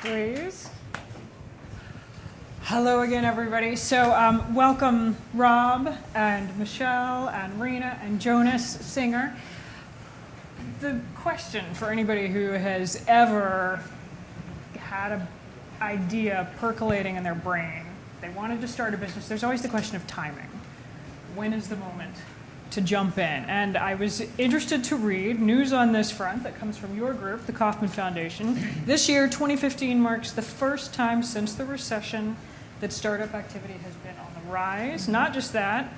Please. Hello again, everybody. So welcome Robb and Michele and Reina and Jonas, singer. The question for anybody who has ever had an idea percolating in their brain, they wanted to start a business, there's always the question of timing. When is the moment to jump in? And I was interested to read news on this front that comes from your group, the Kauffman Foundation. This year, 2015, marks the first time since the recession that startup activity has been on the rise. Not just that,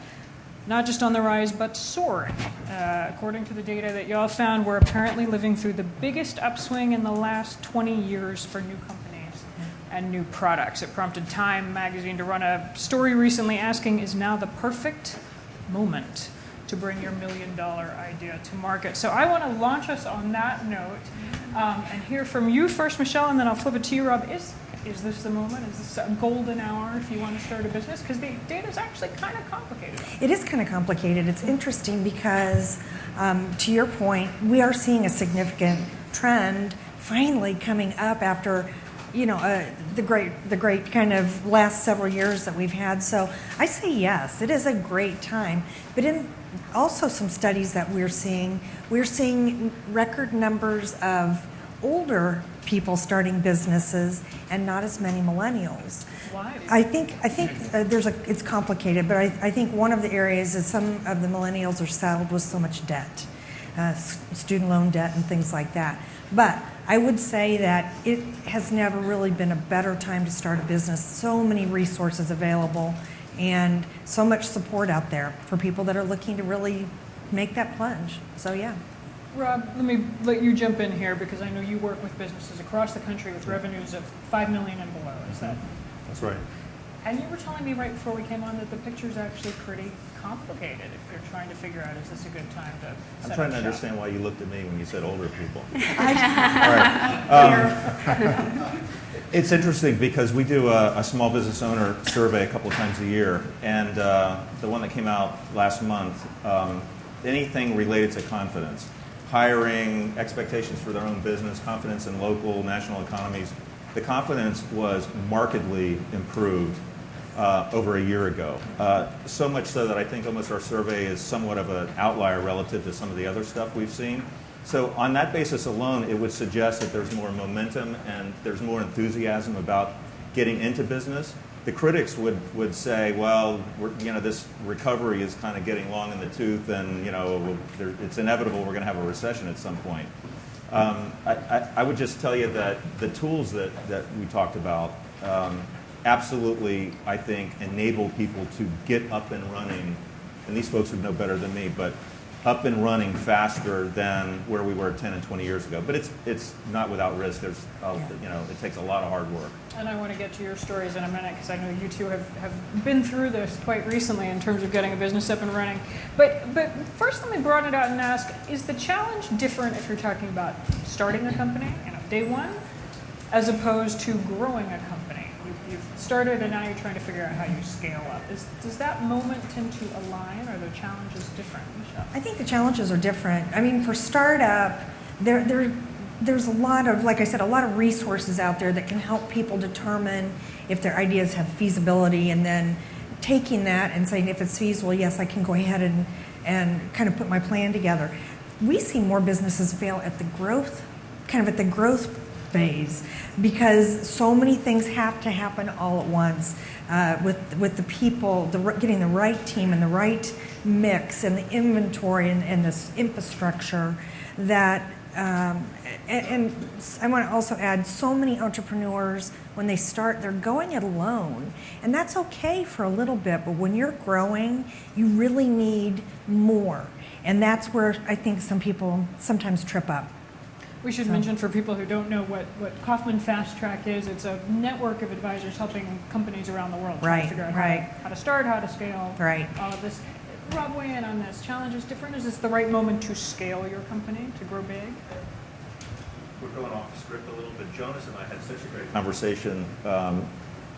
not just on the rise, but soaring. According to the data that y'all found, we're apparently living through the biggest upswing in the last 20 years for new companies and new products. It prompted Time magazine to run a story recently asking, is now the perfect moment to bring your $1 million idea to market? So I want to launch us on that note and hear from you first, Michele, and then I'll flip it to you, Robb. Is this the moment? Is this a golden hour if you want to start a business? Because the data is actually kind of complicated. It is kind of complicated. It's interesting because, to your point, we are seeing a significant trend finally coming up after, the great kind of last several years that we've had. So I say yes, it is a great time. But in also some studies that we're seeing record numbers of older people starting businesses and not as many millennials. Why? I think it's complicated, but I think one of the areas is some of the millennials are saddled with so much debt, student loan debt and things like that. But I would say that it has never really been a better time to start a business. So many resources available and so much support out there for people that are looking to really make that plunge. So yeah. Robb, let me let you jump in here because I know you work with businesses across the country with revenues of $5 million and below. Is that? That's right. And you were telling me right before we came on that the picture's actually pretty complicated if you're trying to figure out, is this a good time to set I'm trying to up understand why you looked at me when you said older people. All right. It's interesting because we do a small business owner survey a couple of times a year, and the one that came out last month, anything related to confidence, hiring, expectations for their own business, confidence in local, national economies, the confidence was markedly improved over a year ago. So much so that I think almost our survey is somewhat of an outlier relative to some of the other stuff we've seen. So on that basis alone, it would suggest that there's more momentum and there's more enthusiasm about getting into business. The critics would say, well, this recovery is kind of getting long in the tooth, and it's inevitable we're going to have a recession at some point. I would just tell you that the tools that we talked about absolutely, I think, enable people to get up and running, and these folks would know better than me, but up and running faster than where we were 10 and 20 years ago. But it's not without risk. There's, it takes a lot of hard work. And I want to get to your stories in a minute because I know you two have been through this quite recently in terms of getting a business up and running. But first let me broaden it out and ask, is the challenge different if you're talking about starting a company, day one, as opposed to growing a company? You've started and now you're trying to figure out how you scale up. Does that moment tend to align, or are the challenges different, Michele? I think the challenges are different. I mean, for startup, there's a lot of, like I said, a lot of resources out there that can help people determine if their ideas have feasibility, and then taking that and saying if it's feasible, yes, I can go ahead and kind of put my plan together. We see more businesses fail at the growth phase because so many things have to happen all at once with the people, getting the right team and the right mix and the inventory and this infrastructure that and I want to also add, so many entrepreneurs, when they start, they're going it alone. And that's okay for a little bit, but when you're growing, you really need more. And that's where I think some people sometimes trip up. We should mention for people who don't know what Kauffman FastTrac is, it's a network of advisors helping companies around the world try to figure out how to start, how to scale, all of this. Robb, weigh in on this. Challenge is different. Is this the right moment to scale your company, to grow big? We're going off the script a little bit. Jonas and I had such a great conversation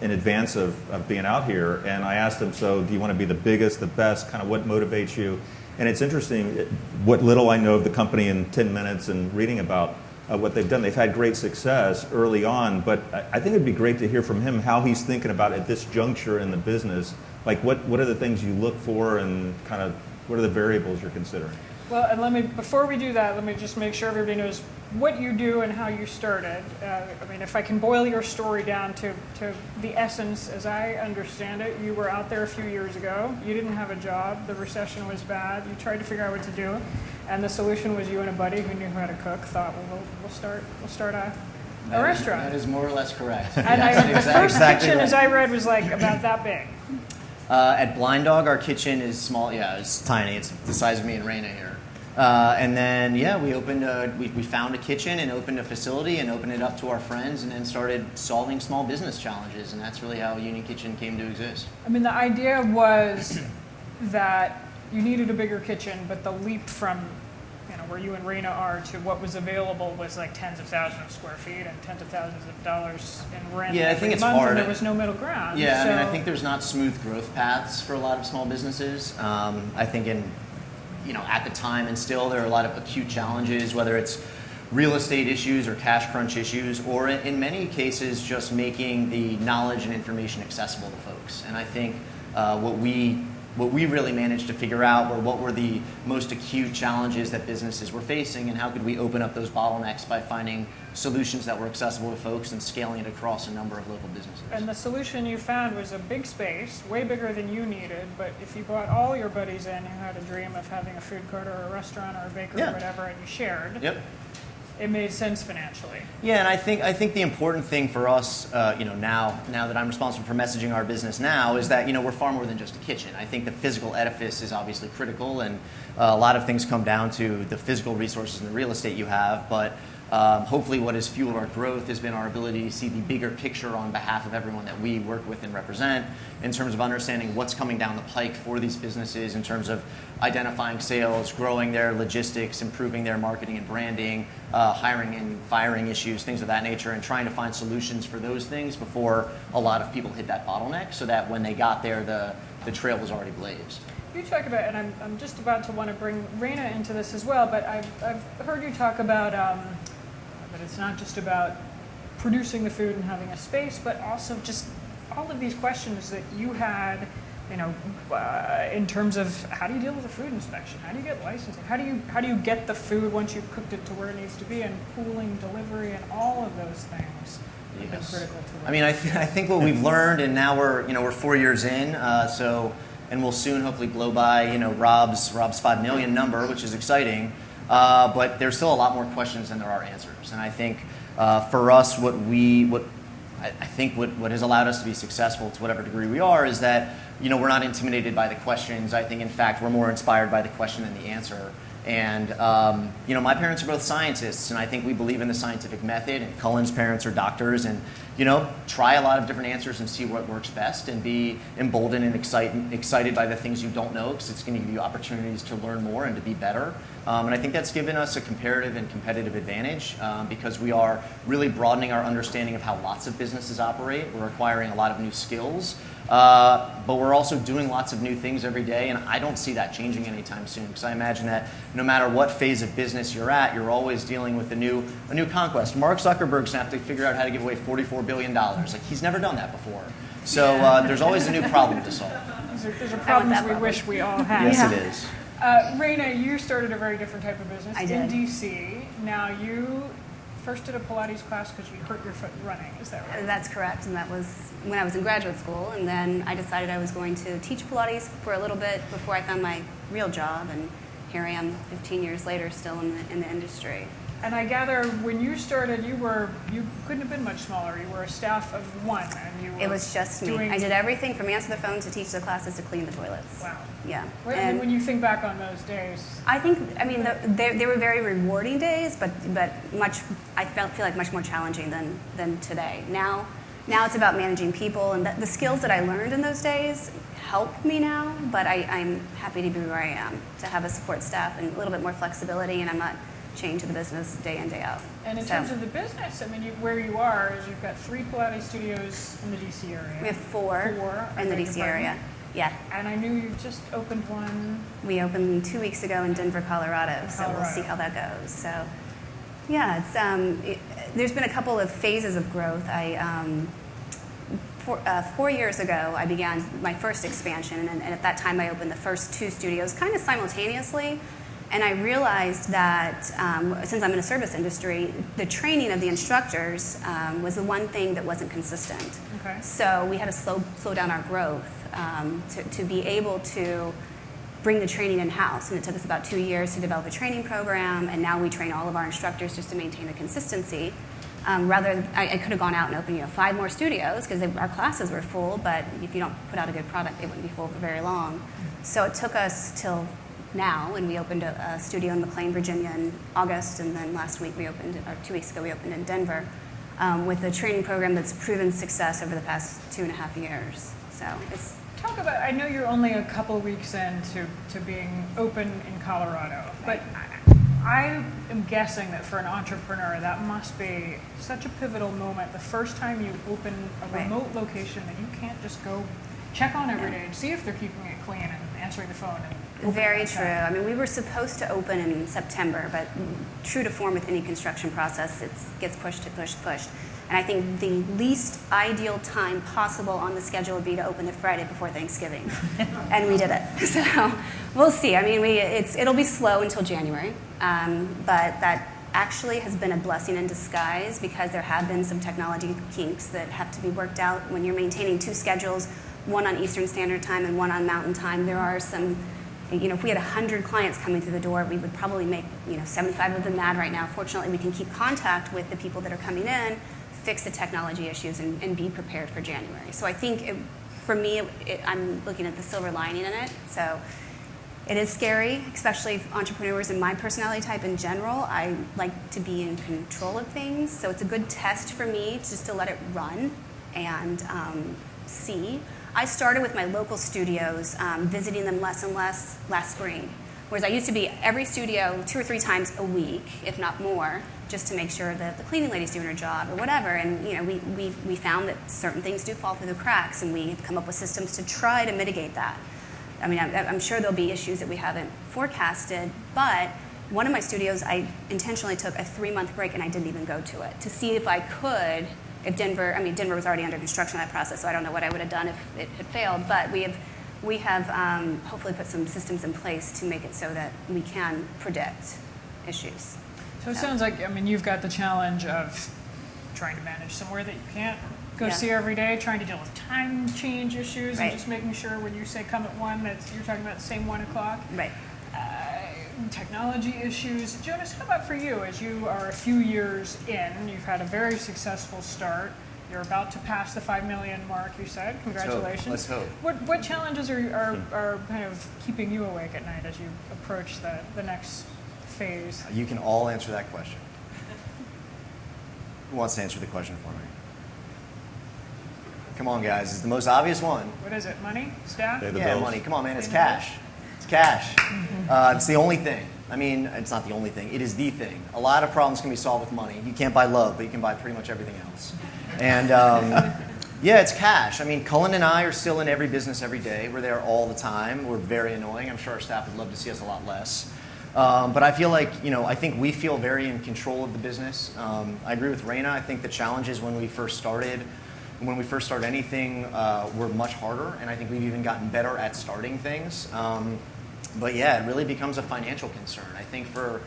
in advance of being out here, and I asked him, so do you want to be the biggest, the best, kind of what motivates you? And it's interesting, what little I know of the company in 10 minutes and reading about what they've done. They've had great success early on, but I think it'd be great to hear from him how he's thinking about at this juncture in the business. Like what are the things you look for and kind of what are the variables you're considering? Well, and before we do that, let me just make sure everybody knows what you do and how you started. I mean, if I can boil your story down to the essence, as I understand it, you were out there a few years ago. You didn't have a job. The recession was bad. You tried to figure out what to do, and the solution was you and a buddy who knew how to cook thought, well, we'll start a restaurant. That is more or less correct. And the first exactly kitchen, right. as I read, was like about that big. At Blind Dog, our kitchen is small. Yeah, it's tiny. It's the size of me and Reina here. And then, we opened we found a kitchen and opened a facility and opened it up to our friends and then started solving small business challenges. And that's really how Union Kitchen came to exist. I mean, the idea was that you needed a bigger kitchen, but the leap from where you and Reina are to what was available was like tens of thousands of square feet and tens of thousands of dollars in rent. Yeah, I think it's month, hard. And there was no middle ground. Yeah, so, I mean, I think there's not smooth growth paths for a lot of small businesses. I think at the time and still there are a lot of acute challenges, whether it's real estate issues or cash crunch issues, or in many cases just making the knowledge and information accessible to folks. And I think what we really managed to figure out were what were the most acute challenges that businesses were facing and how could we open up those bottlenecks by finding solutions that were accessible to folks and scaling it across a number of local businesses. And the solution you found was a big space, way bigger than you needed, but if you brought all your buddies in who had a dream of having a food court or a restaurant or a bakery or whatever, and you shared, it made sense financially. Yeah, and I think the important thing for us, now that I'm responsible for messaging our business now, is that we're far more than just a kitchen. I think the physical edifice is obviously critical, and a lot of things come down to the physical resources and the real estate you have. But hopefully, what has fueled our growth has been our ability to see the bigger picture on behalf of everyone that we work with and represent, in terms of understanding what's coming down the pike for these businesses, in terms of identifying sales, growing their logistics, improving their marketing and branding, hiring and firing issues, things of that nature, and trying to find solutions for those things before a lot of people hit that bottleneck, so that when they got there, the trail was already blazed. You talk about, and I'm just about to want to bring Reina into this as well, but I've heard you talk about that it's not just about producing the food and having a space, but also just all of these questions that you had, in terms of how do you deal with a food inspection? How do you get licensing? How do you get the food once you've cooked it to where it needs to be, and pooling, delivery, and all of those things have been critical to it. I mean, I think what we've learned, and now we're 4 years in, and we'll soon hopefully blow by Robb's 5 million number, which is exciting. But there's still a lot more questions than there are answers, and I think for us, what has allowed us to be successful to whatever degree we are is that we're not intimidated by the questions. I think in fact we're more inspired by the question than the answer. And my parents are both scientists, and I think we believe in the scientific method. And Coughlin's parents are doctors, and try a lot of different answers and see what works best, and be emboldened and excited by the things you don't know, because it's going to give you opportunities to learn more and to be better. And I think that's given us a comparative and competitive advantage because we are really broadening our understanding of how lots of businesses operate. We're acquiring a lot of new skills, but we're also doing lots of new things every day, and I don't see that changing anytime soon, because I imagine that no matter what phase of business you're at, you're always dealing with a new conquest. Mark Zuckerberg's going to have to figure out how to give away $44 billion. Like, he's never done that before. So there's always a new problem to solve. Those are problems we wish we all had. Yes, it is. Reina, you started a very different type of business in D.C. Now, you first did a Pilates class because you hurt your foot running. Is that right? That's correct, and that was when I was in graduate school, and then I decided I was going to teach Pilates for a little bit before I found my real job, and here I am 15 years later still in the industry. And I gather when you started, you couldn't have been much smaller. You were a staff of one, and you were It was just me. I did everything from answer the phone to teach the classes to clean the toilets. Wow. Yeah. And when you think back on those days, they were very rewarding days, but I feel like much more challenging than today. Now it's about managing people, and the skills that I learned in those days help me now. But I'm happy to be where I am, to have a support staff and a little bit more flexibility, and I'm not chained to the business day in, day out. And in terms of the business, I mean, where you are is you've got 3 Pilates studios in the D.C. area. We have 4 in the D.C. area. Yeah. And I knew you just opened one. We opened 2 weeks ago in Denver, Colorado. So we'll see how that goes. Yeah, there's been a couple of phases of growth. 4 years ago, I began my first expansion, and at that time I opened the first 2 studios kind of simultaneously. And I realized that since I'm in the service industry, the training of the instructors was the one thing that wasn't consistent. Okay. So we had to slow down our growth to be able to bring the training in-house. And it took us about 2 years to develop a training program, and now we train all of our instructors just to maintain the consistency. I could have gone out and opened 5 more studios because our classes were full, but if you don't put out a good product, they wouldn't be full for very long. So it took us till now, and we opened a studio in McLean, Virginia in August, and then last week we opened, or 2 weeks ago we opened in Denver with a training program that's proven success over the past 2.5 years. So it's Talk about, I know you're only a couple weeks into being open in Colorado, but I am guessing that for an entrepreneur, that must be such a pivotal moment. The first time you open a remote location that you can't just go check on every day and see if they're keeping it clean and answering the phone. Very true. I mean, we were supposed to open in September, but true to form with any construction process, it gets pushed. And I think the least ideal time possible on the schedule would be to open it Friday before Thanksgiving. And we did it. So we'll see. I mean, it'll be slow until January, but that actually has been a blessing in disguise because there have been some technology kinks that have to be worked out when you're maintaining 2 schedules, one on Eastern Standard Time and one on Mountain Time. There are some, if we had 100 clients coming through the door, we would probably make 75 of them mad right now. Fortunately, we can keep contact with the people that are coming in, fix the technology issues, and be prepared for January. So I think for me, I'm looking at the silver lining in it. So it is scary, especially entrepreneurs in my personality type in general. I like to be in control of things. So it's a good test for me just to let it run and see. I started with my local studios, visiting them less and less last spring. Whereas I used to be every studio 2 or 3 times a week, if not more, just to make sure that the cleaning lady's doing her job or whatever. And we found that certain things do fall through the cracks, and we have come up with systems to try to mitigate that. I mean, I'm sure there'll be issues that we haven't forecasted, but one of my studios, I intentionally took a 3-month break and I didn't even go to it to see if I could, Denver was already under construction in that process, so I don't know what I would have done if it had failed, but we have hopefully put some systems in place to make it so that we can predict issues. So it sounds like, you've got the challenge of trying to manage somewhere that you can't go see every day, trying to deal with time change issues, and just making sure when you say come at 1 that you're talking about the same 1 o'clock. Right. Technology issues. Jonas, how about for you? As you are a few years in, you've had a very successful start. You're about to pass the 5 million mark, you said. Congratulations. Let's hope. What challenges are kind of keeping you awake at night as you approach the next phase? You can all answer that question. Who wants to answer the question for me? Come on, guys. It's the most obvious one. What is it? Money? Staff? Pay the Yeah, bills. money. Come on, man. It's cash. It's cash. It's the only thing. It's not the only thing. It is the thing. A lot of problems can be solved with money. You can't buy love, but you can buy pretty much everything else. And it's cash. Coughlin and I are still in every business every day. We're there all the time. We're very annoying. I'm sure our staff would love to see us a lot less. But I feel like, I think we feel very in control of the business. I agree with Reina. I think the challenges when we first started anything were much harder, and I think we've even gotten better at starting things. But yeah, it really becomes a financial concern. I think for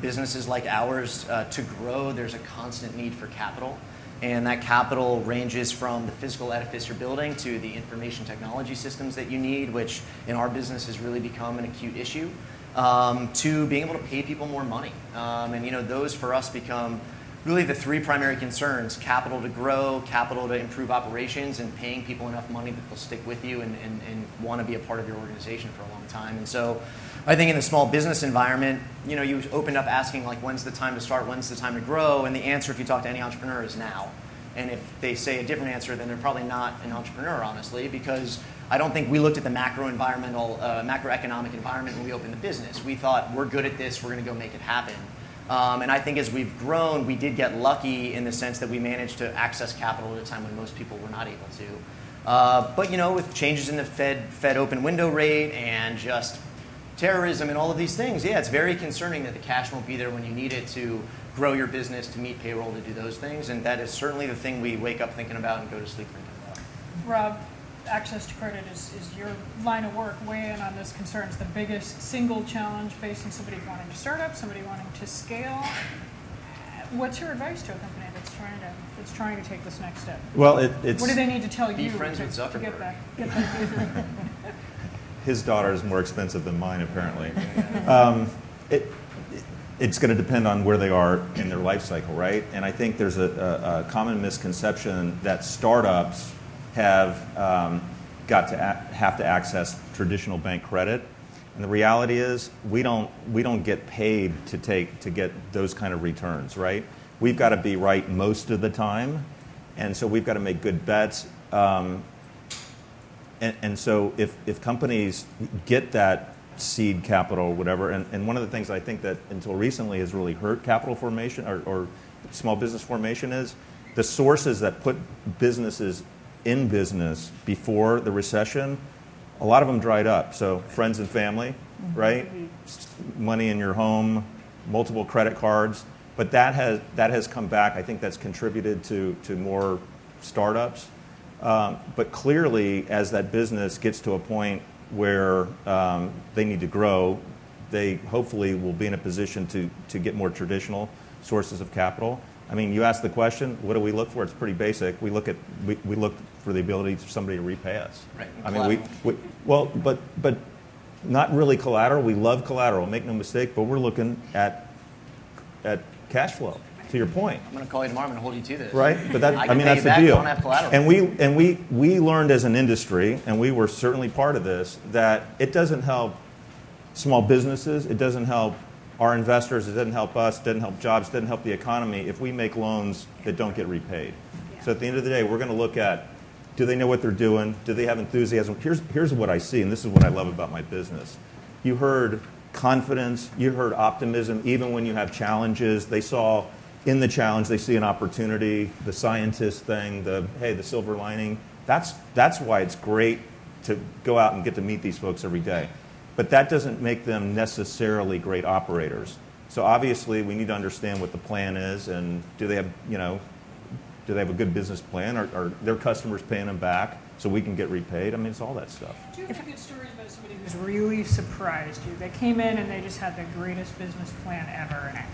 businesses like ours to grow, there's a constant need for capital. And that capital ranges from the physical edifice you're building to the information technology systems that you need, which in our business has really become an acute issue, to being able to pay people more money. And those for us become really the 3 primary concerns: capital to grow, capital to improve operations, and paying people enough money that they'll stick with you and want to be a part of your organization for a long time. And so I think in the small business environment, you opened up asking, like, when's the time to start, when's the time to grow? And the answer, if you talk to any entrepreneur, is now. And if they say a different answer, then they're probably not an entrepreneur, honestly, because I don't think we looked at the macroeconomic environment when we opened the business. We thought, we're good at this, we're going to go make it happen. And I think as we've grown, we did get lucky in the sense that we managed to access capital at a time when most people were not able to. But with changes in the Fed open window rate and just terrorism and all of these things, yeah, it's very concerning that the cash won't be there when you need it to grow your business, to meet payroll, to do those things. And that is certainly the thing we wake up thinking about and go to sleep thinking about. Rob, access to credit is your line of work. Weigh in on this concern. It's the biggest single challenge facing somebody wanting to start up, somebody wanting to scale. What's your advice to a company that's trying to take this next step? Well, it's what do they need to tell be you friends to with Zuckerberg. get that? his daughter is more expensive than mine, apparently. It's going to depend on where they are in their life cycle, right? And I think there's a common misconception that startups have have to access traditional bank credit, and the reality is we don't get paid to get those kind of returns, right? We've got to be right most of the time, and so we've got to make good bets. And so if companies get that seed capital or whatever, and one of the things I think that until recently has really hurt capital formation or small business formation is the sources that put businesses in business before the recession, a lot of them dried up. So friends and family, right? Money in your home, multiple credit cards. But that has come back. I think that's contributed to more startups. But clearly, as that business gets to a point where they need to grow, they hopefully will be in a position to get more traditional sources of capital. I mean, you asked the question, what do we look for? It's pretty basic. We look for the ability for somebody to repay us. Right. I mean, but not really collateral. We love collateral, make no mistake, but we're looking at cash flow. To your point, I'm going to call you tomorrow. I'm going to hold you to this. Right, but that's I the back, deal. Don't have collateral. And we learned as an industry, and we were certainly part of this, that it doesn't help small businesses, it doesn't help our investors, it doesn't help us, it doesn't help jobs, it doesn't help the economy if we make loans that don't get repaid. Yeah. So at the end of the day, we're going to look at, do they know what they're doing? Do they have enthusiasm? Here's what I see, and this is what I love about my business. You heard confidence, you heard optimism, even when you have challenges. They saw in the challenge, they see an opportunity, the scientist thing, the silver lining. That's why it's great to go out and get to meet these folks every day. But that doesn't make them necessarily great operators. So obviously, we need to understand what the plan is, and do they have a good business plan? Are their customers paying them back so we can get repaid? I mean, it's all that stuff. Do you have good stories about somebody who's really surprised you? They came in and they just had the greatest business plan ever, and it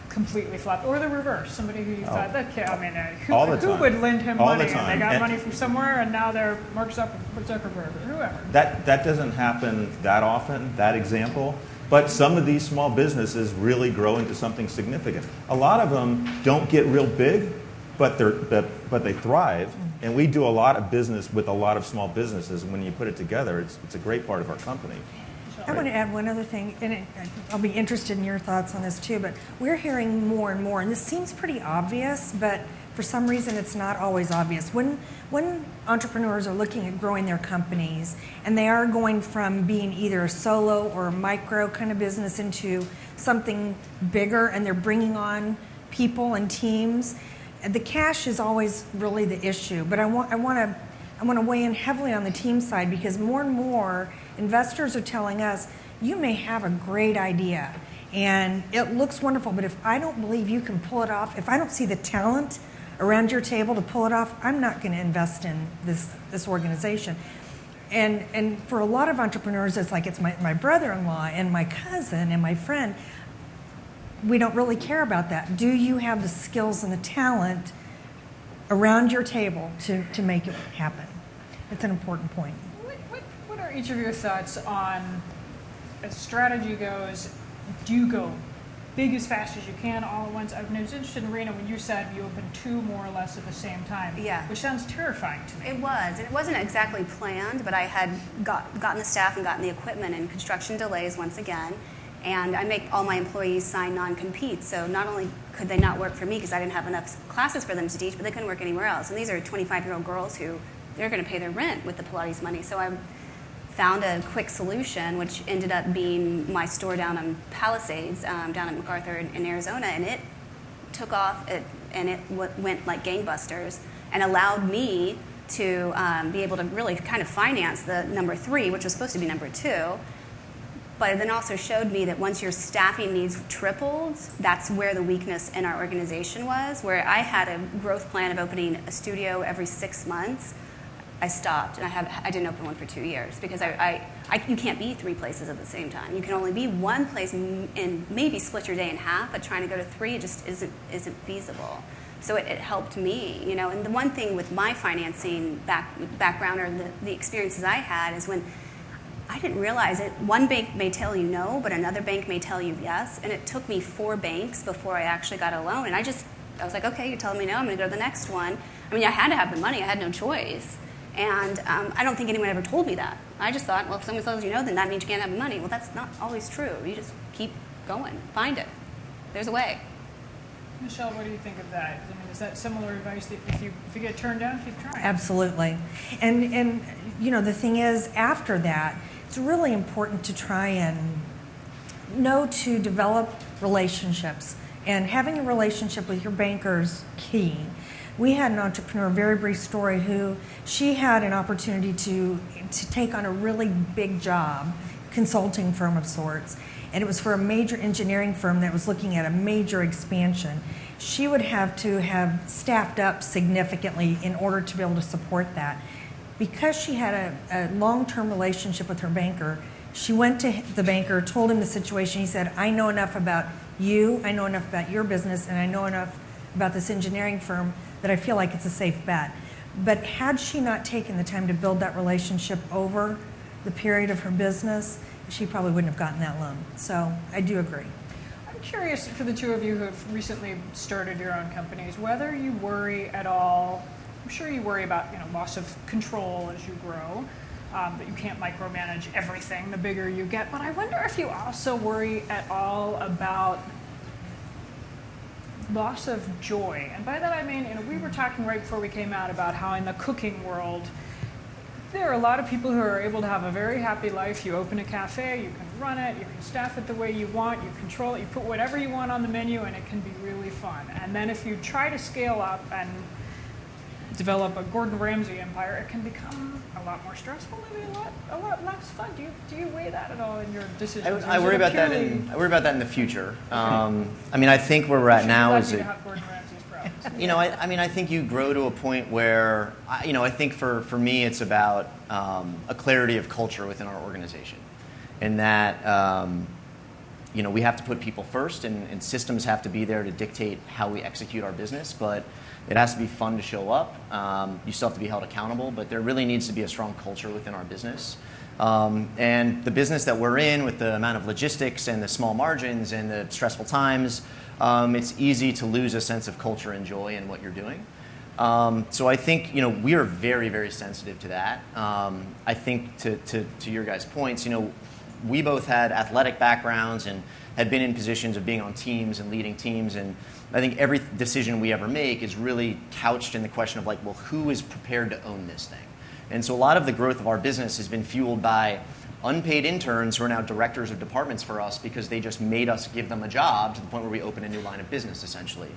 completely flopped. Or the reverse, somebody who you thought, who would lend him All money? the time. And they got And money from somewhere, and now they're Mark Zuckerberg or whoever. That doesn't happen that often, that example. But some of these small businesses really grow into something significant. A lot of them don't get real big, but they thrive. And we do a lot of business with a lot of small businesses. And when you put it together, it's a great part of our company. I want to add one other thing, and I'll be interested in your thoughts on this too, but we're hearing more and more, and this seems pretty obvious, but for some reason it's not always obvious. When entrepreneurs are looking at growing their companies, and they are going from being either a solo or a micro kind of business into something bigger, and they're bringing on people and teams, the cash is always really the issue. But I want to weigh in heavily on the team side, because more and more investors are telling us, you may have a great idea and it looks wonderful, but if I don't believe you can pull it off, if I don't see the talent around your table to pull it off, I'm not going to invest in this organization. And for a lot of entrepreneurs, it's like it's my brother-in-law and my cousin and my friend. We don't really care about that. Do you have the skills and the talent around your table to make it happen? It's an important point. What are each of your thoughts on, as strategy goes, do you go big as fast as you can all at once? I was interested in, Reina, when you said you opened two more or less at the same time. Yeah. Which sounds terrifying to me. It was, and it wasn't exactly planned, but I had gotten the staff and gotten the equipment, and construction delays once again. And I make all my employees sign non-compete, so not only could they not work for me because I didn't have enough classes for them to teach, but they couldn't work anywhere else. And these are 25-year-old girls who they're going to pay their rent with the Pilates money. So I found a quick solution, which ended up being my store down on Palisades, down at MacArthur in Arizona, and it took off, and it went like gangbusters, and allowed me to be able to really kind of finance the number 3, which was supposed to be number 2, But it then also showed me that once your staffing needs tripled, that's where the weakness in our organization was. Where I had a growth plan of opening a studio every 6 months, I stopped, and I didn't open one for 2 years because you can't be 3 places at the same time. You can only be one place and maybe split your day in half, but trying to go to 3 just isn't feasible. So it helped me, you know. And the one thing with my financing background or the experiences I had is when I didn't realize it. One bank may tell you no, but another bank may tell you yes. And it took me 4 banks before I actually got a loan. And I was like, okay, you're telling me no, I'm going to go to the next one. I mean, I had to have the money. I had no choice. And I don't think anyone ever told me that. I just thought, well, if someone tells you no, then that means you can't have the money. Well, that's not always true. You just keep going. Find it. There's a way. Michele, what do you think of that? I mean, is that similar advice that if you get turned down, keep trying? Absolutely. And you know, the thing is, after that, it's really important to try and know to develop relationships. And having a relationship with your banker's key. We had an entrepreneur, a very brief story, who she had an opportunity to take on a really big job, consulting firm of sorts. And it was for a major engineering firm that was looking at a major expansion. She would have to have staffed up significantly in order to be able to support that. Because she had a long-term relationship with her banker, she went to the banker, told him the situation. He said, I know enough about you, I know enough about your business, and I know enough about this engineering firm that I feel like it's a safe bet. But had she not taken the time to build that relationship over the period of her business, she probably wouldn't have gotten that loan. So I do agree. I'm curious for the two of you who have recently started your own companies, whether you worry at all. I'm sure you worry about loss of control as you grow, that you can't micromanage everything the bigger you get. But I wonder if you also worry at all about loss of joy. And by that I mean, we were talking right before we came out about how in the cooking world, there are a lot of people who are able to have a very happy life. You open a cafe, you can run it, you can staff it the way you want, you control it, you put whatever you want on the menu, and it can be really fun. And then if you try to scale up and develop a Gordon Ramsay empire, it can become a lot more stressful, maybe a lot less fun. Do you weigh that at all in your decisions? I worry about that in the future. I mean, I think where we're at now is I think you grow to a point where, I think for me it's about a clarity of culture within our organization. And that, we have to put people first and systems have to be there to dictate how we execute our business, but it has to be fun to show up. You still have to be held accountable, but there really needs to be a strong culture within our business. And the business that we're in, with the amount of logistics and the small margins and the stressful times, it's easy to lose a sense of culture and joy in what you're doing. So I think we are very, very sensitive to that. I think to your guys' points, we both had athletic backgrounds and had been in positions of being on teams and leading teams, and I think every decision we ever make is really couched in the question of who is prepared to own this thing? And so a lot of the growth of our business has been fueled by unpaid interns who are now directors of departments for us because they just made us give them a job to the point where we open a new line of business, essentially.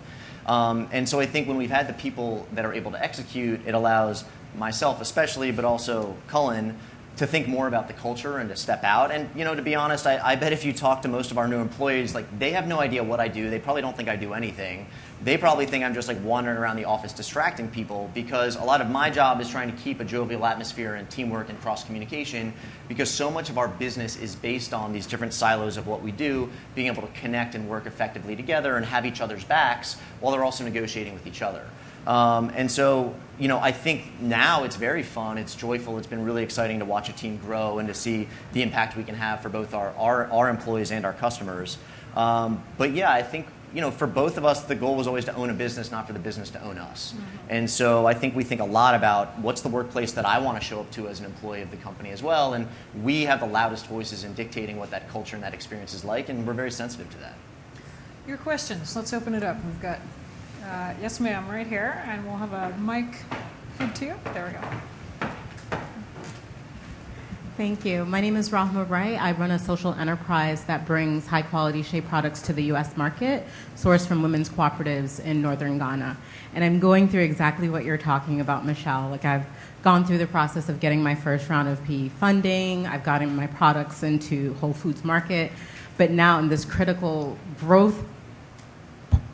And so I think when we've had the people that are able to execute, it allows myself especially, but also Coughlin, to think more about the culture and to step out. And to be honest, I bet if you talk to most of our new employees, they have no idea what I do. They probably don't think I do anything. They probably think I'm just wandering around the office distracting people, because a lot of my job is trying to keep a jovial atmosphere and teamwork and cross communication, because so much of our business is based on these different silos of what we do, being able to connect and work effectively together and have each other's backs while they're also negotiating with each other. And so, I think now it's very fun, it's joyful, it's been really exciting to watch a team grow and to see the impact we can have for both our employees and our customers. But yeah, I think, for both of us, the goal was always to own a business, not for the business to own us. Mm-hmm. And so I think we think a lot about what's the workplace that I want to show up to as an employee of the company as well. And we have the loudest voices in dictating what that culture and that experience is like, and we're very sensitive to that. Your questions, let's open it up. We've got yes, ma'am, right here, and we'll have a mic to you. There we go. Thank you. My name is Rahma Rai. I run a social enterprise that brings high-quality shea products to the U.S. market, sourced from women's cooperatives in northern Ghana. And I'm going through exactly what you're talking about, Michele. Like, I've gone through the process of getting my first round of PE funding. I've gotten my products into Whole Foods Market. But now in this critical growth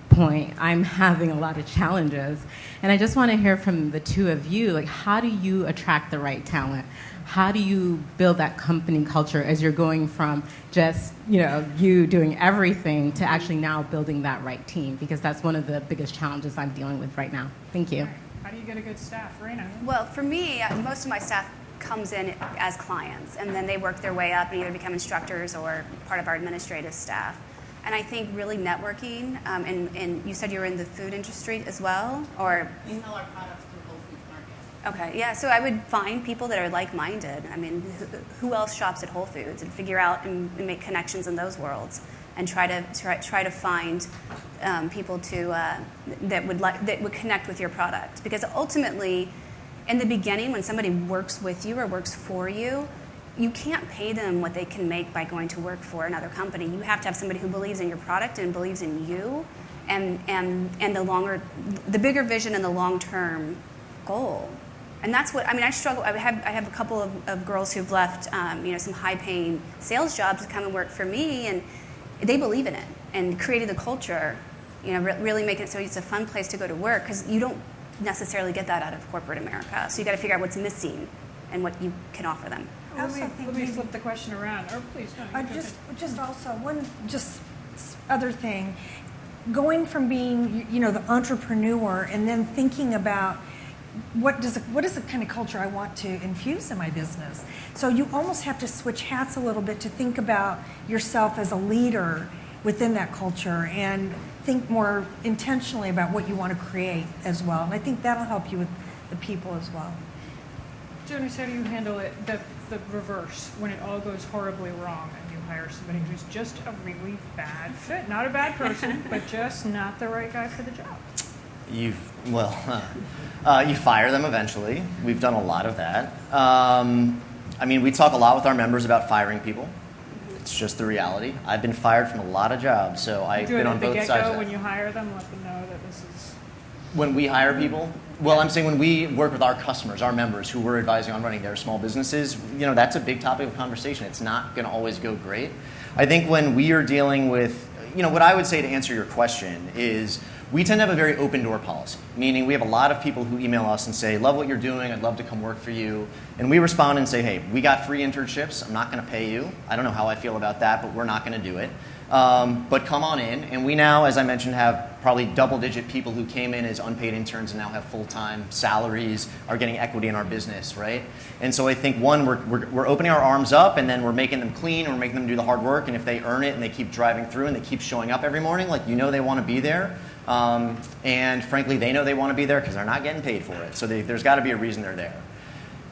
point, I'm having a lot of challenges. And I just want to hear from the two of you, like, how do you attract the right talent? How do you build that company culture as you're going from just, you doing everything to actually now building that right team? Because that's one of the biggest challenges I'm dealing with right now. Thank you. How do you get a good staff, Reina? Well, for me, most of my staff comes in as clients, and then they work their way up and either become instructors or part of our administrative staff. And I think really networking, and you said you were in the food industry as well, or? We sell our products through Whole Foods Market. Okay, yeah, so I would find people that are like-minded. I mean, who else shops at Whole Foods, and figure out and make connections in those worlds, and try to find people that would connect with your product. Because ultimately, in the beginning, when somebody works with you or works for you, you can't pay them what they can make by going to work for another company. You have to have somebody who believes in your product and believes in you, and the bigger vision and the long-term goal. And that's what, I struggle. I have a couple of girls who've left, some high-paying sales jobs to come and work for me, and they believe in it and created the culture, really making it so it's a fun place to go to work, because you don't necessarily get that out of corporate America. So you got to figure out what's missing and what you can offer them. Let me flip the question around. Or please, no. Just also one other thing, going from being the entrepreneur and then thinking about what is the kind of culture I want to infuse in my business. So you almost have to switch hats a little bit to think about yourself as a leader within that culture and think more intentionally about what you want to create as well. And I think that'll help you with the people as well. Jonas, how do you handle it, the reverse, when it all goes horribly wrong and you hire somebody who's just a really bad fit? Not a bad person, but just not the right guy for the job. You fire them eventually. We've done a lot of that. We talk a lot with our members about firing people. It's just the reality. I've been fired from a lot of jobs, so I've been on both sides of that. When you hire them, let them know that this is... When we hire people? Well, I'm saying when we work with our customers, our members who we're advising on running their small businesses, that's a big topic of conversation. It's not going to always go great. I think when we are dealing with, what I would say to answer your question is we tend to have a very open door policy, meaning we have a lot of people who email us and say, love what you're doing, I'd love to come work for you. And we respond and say, hey, we got free internships, I'm not going to pay you. I don't know how I feel about that, but we're not going to do it. But come on in. And we now, as I mentioned, have probably double-digit people who came in as unpaid interns and now have full-time salaries, are getting equity in our business, right? And so I think, one, we're opening our arms up, and then we're making them clean, and we're making them do the hard work. And if they earn it and they keep driving through and they keep showing up every morning, they want to be there. And frankly, they know they want to be there because they're not getting paid for it. So there's got to be a reason they're there.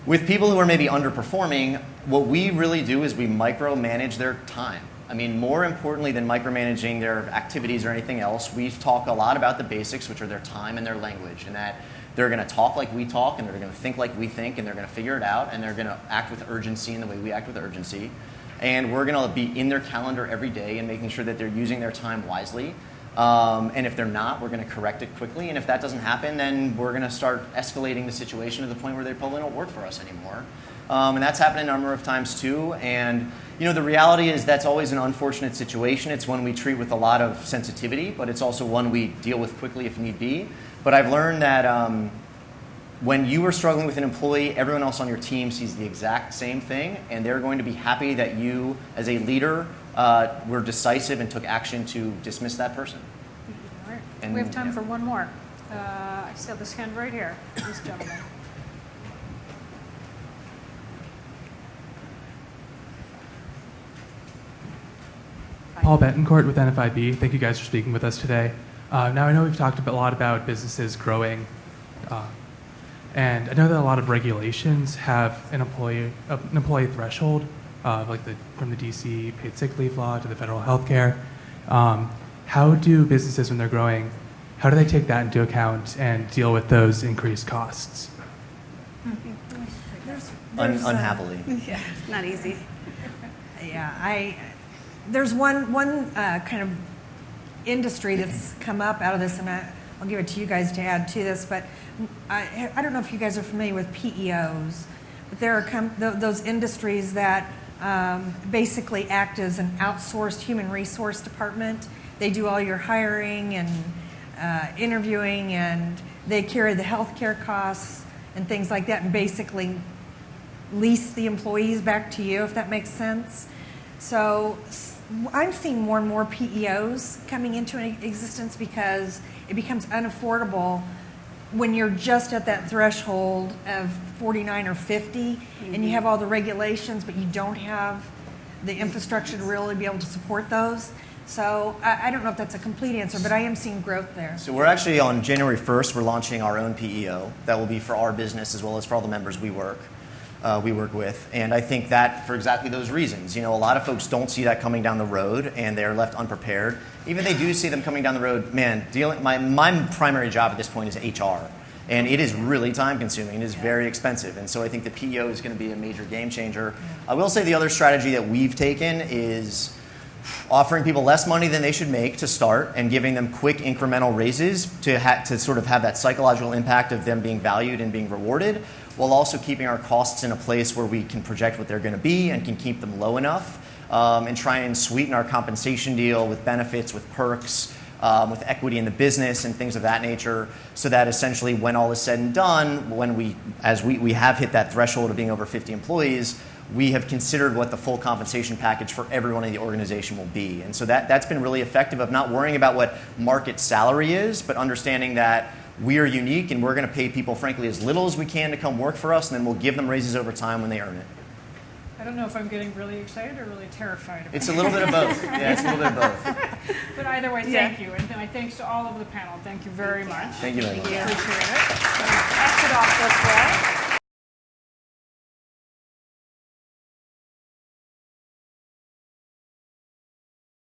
With people who are maybe underperforming, what we really do is we micromanage their time. More importantly than micromanaging their activities or anything else, we talk a lot about the basics, which are their time and their language, and that they're going to talk like we talk, and they're going to think like we think, and they're going to figure it out, and they're going to act with urgency in the way we act with urgency. And we're going to be in their calendar every day and making sure that they're using their time wisely. And if they're not, we're going to correct it quickly. And if that doesn't happen, then we're going to start escalating the situation to the point where they probably don't work for us anymore. And that's happened a number of times too. And the reality is that's always an unfortunate situation. It's one we treat with a lot of sensitivity, but it's also one we deal with quickly if need be. But I've learned that when you are struggling with an employee, everyone else on your team sees the exact same thing, and they're going to be happy that you, as a leader, were decisive and took action to dismiss that person. All right. And we have time for one more. I see this hand right here, this gentleman. Paul Betancourt with NFIB. Thank you guys for speaking with us today. Now I know we've talked a lot about businesses growing, and I know that a lot of regulations have an employee threshold, from the DC paid sick leave law to the federal health care. How do businesses, when they're growing, how do they take that into account and deal with those increased costs? There's, unhappily. Yeah, not easy. Yeah, there's one kind of industry that's come up out of this, and I'll give it to you guys to add to this, but I don't know if you guys are familiar with PEOs, but there are those industries that basically act as an outsourced human resource department. They do all your hiring and interviewing, and they carry the healthcare costs and things like that, and basically lease the employees back to you, if that makes sense. So I'm seeing more and more PEOs coming into existence because it becomes unaffordable when you're just at that threshold of 49 or 50, and you have all the regulations, but you don't have the infrastructure to really be able to support those. So I don't know if that's a complete answer, but I am seeing growth there. So we're actually on January 1st, we're launching our own PEO that will be for our business as well as for all the members we work with. And I think that for exactly those reasons. You know, a lot of folks don't see that coming down the road and they're left unprepared. Even if they do see them coming down the road, man, my primary job at this point is HR. And it is really time consuming. It is very expensive. And so I think the PEO is going to be a major game changer. I will say the other strategy that we've taken is offering people less money than they should make to start and giving them quick incremental raises to sort of have that psychological impact of them being valued and being rewarded, while also keeping our costs in a place where we can project what they're going to be and can keep them low enough, and try and sweeten our compensation deal with benefits, with perks, with equity in the business and things of that nature, so that essentially when all is said and done, when we have hit that threshold of being over 50 employees, we have considered what the full compensation package for everyone in the organization will be. And so that's been really effective of not worrying about what market salary is, but understanding that we are unique and we're going to pay people, frankly, as little as we can to come work for us, and then we'll give them raises over time when they earn it. I don't know if I'm getting really excited or really terrified about It's a little bit of both. Yeah, it's a little bit of both. But either way, thank you. And my thanks to all of the panel. Thank you very much. Thank you very much. Appreciate it. So, exit off this way.